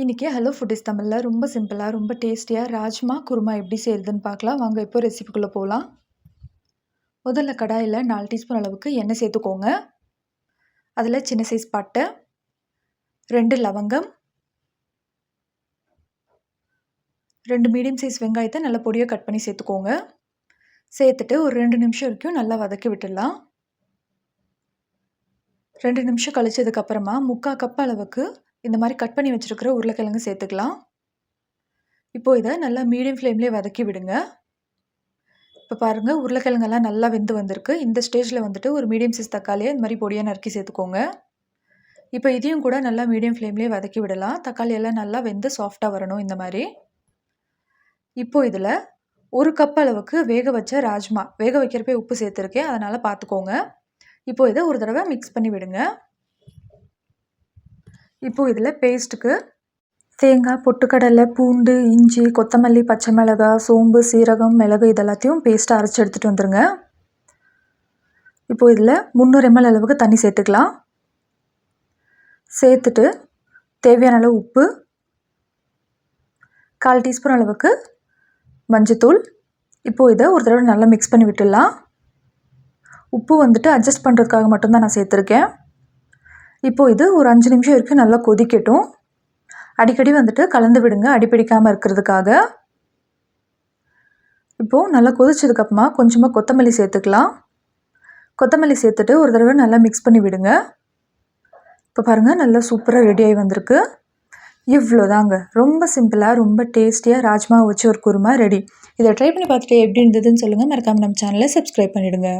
இன்னைக்கு hello foodies தமிழ்ல ரொம்ப சிம்பிளா, ரொம்ப டேஸ்டியா ராஜ்மா குருமா எப்படி செய்றதுன்னு பார்க்கலாம். வாங்க இப்போ ரெசிபிக்குள்ள போலாம். முதல்ல கடாயில 4 டீஸ்பூன் அளவுக்கு எண்ணெய் சேர்த்துக்கோங்க. அதில சின்ன சைஸ் பட்டை, 2 லவங்கம், 2 மீடியம் சைஸ் வெங்காயத்த நல்ல பொடியா கட் பண்ணி சேர்த்துக்கோங்க. சேர்த்துட்டு ஒரு 2 நிமிஷம் வரைக்கும் நல்லா வதக்கி விட்டுடலாம். 2 நிமிஷம் கழிச்சதுக்கு அப்புறமா 3/4 கப் அளவுக்கு இந்த மாதிரி கட் பண்ணி வச்சிருக்கிற உருளைக்கிழங்கு சேர்த்துக்கலாம். இப்போ இதை நல்லா மீடியம் ஃப்ளேம்லேயே வதக்கி விடுங்க. இப்போ பாருங்கள், உருளைக்கிழங்கெல்லாம் நல்லா வெந்து வந்திருக்கு. இந்த ஸ்டேஜில் வந்துட்டு ஒரு மீடியம் சைஸ் தக்காளியை இந்த மாதிரி பொடியாக நறுக்கி சேர்த்துக்கோங்க. இப்போ இதையும் கூட நல்லா மீடியம் ஃப்ளேம்லேயே வதக்கி விடலாம். தக்காளி எல்லாம் நல்லா வெந்து சாஃப்டாக வரணும் இந்த மாதிரி. இப்போ இதில் 1 கப் அளவுக்கு வேக வச்ச ராஜ்மா, வேக வைக்கிறப்பே உப்பு சேர்த்துருக்கேன், அதனால் பார்த்துக்கோங்க. இப்போ இதை ஒரு தடவை மிக்ஸ் பண்ணி விடுங்க. இப்போ இதில் பேஸ்ட்டுக்கு தேங்காய், பொட்டுக்கடலை, பூண்டு, இஞ்சி, கொத்தமல்லி, பச்சை மிளகாய், சோம்பு, சீரகம், மிளகு இதெல்லாத்தையும் பேஸ்ட்டாக அரைச்சி எடுத்துகிட்டு வந்துடுங்க. இப்போ இதில் 300 ml அளவுக்கு தண்ணி சேர்த்துக்கலாம். சேர்த்துட்டு தேவையான அளவு உப்பு, 1/4 டீஸ்பூன் அளவுக்கு மஞ்சத்தூள். இப்போ இதை ஒரு தடவை நல்லா மிக்ஸ் பண்ணி விட்டுடலாம். உப்பு வந்துட்டு அட்ஜஸ்ட் பண்ணுறதுக்காக மட்டும்தான் நான் சேர்த்துருக்கேன். இப்போ இது ஒரு 5 நிமிஷம் வரைக்கும் நல்லா கொதிக்கட்டும். அடிக்கடி வந்துட்டு கலந்து விடுங்க, அடிப்பிடிக்காமல் இருக்கிறதுக்காக. இப்போது நல்லா கொதிச்சதுக்கப்புறமா கொஞ்சமாக கொத்தமல்லி சேர்த்துக்கலாம். கொத்தமல்லி சேர்த்துட்டு ஒரு தடவை நல்லா மிக்ஸ் பண்ணி விடுங்க. இப்போ பாருங்கள், நல்லா சூப்பராக ரெடியாகி வந்திருக்கு. இவ்வளோதாங்க, ரொம்ப சிம்பிளாக ரொம்ப டேஸ்டியாக ராஜ்மா வச்சு ஒரு குருமா ரெடி. இதை ட்ரை பண்ணி பார்த்துட்டு எப்படி இருந்ததுன்னு சொல்லுங்கள். மறக்காமல் நம்ம சேனலை சப்ஸ்கிரைப் பண்ணிவிடுங்க.